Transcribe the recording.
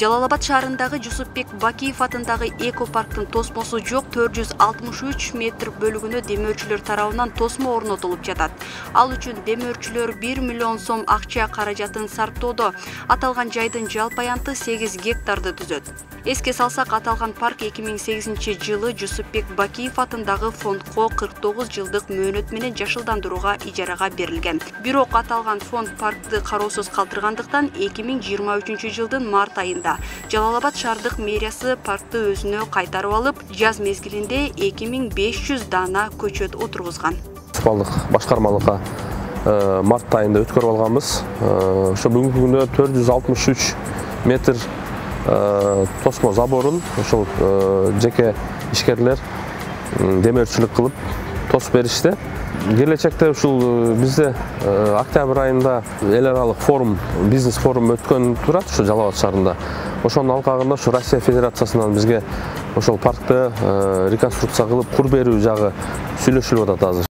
Жалал Абад шаарындагы Жусупбек Бакиев атындагы экопарктын тосмосу жок 463 метр бөлүгүнө демөөрчүлөр тарабынан тосмо орнотулуп жатат. Ал үчүн демөөрчүлөр 1 миллион сом акча каражатын сарптоодо. Аталган жайдын жалпы аянты 8 гектарды түзөт. Эске салсак, аталган парк 2008-жылы Жусупбек Бакиев атындагы фондко 49 жылдык мөөнөт менен жашылдандырууга ижарага берилген. Бирок аталган фонд паркты кароосуз калтыргандыктан 2023-жылдын март айында Жалал Абад шаардык мэриясы паркты өзүнө кайтарып алып, жаз мезгилинде 2500 дана көчөт отургузган. Муниципалдык башкармалыкка март айында өткөрүп алганбыз. Ошо бүгүнкү күндө 463 метр тосмо заборун ошол жеке ишкерлер демөөрчүлүк кылып тосуп беришти. Келечекте ушул бизде октябрь айында эл аралык форум, бизнес форум өткөн турат ушу Жалал Абад шаарында. Ошонун алкагында ушу Россия Федерациясынан бизге ошол паркты реконструкция кылып кур берүү жагы сүйлөшүлүп атат азыр.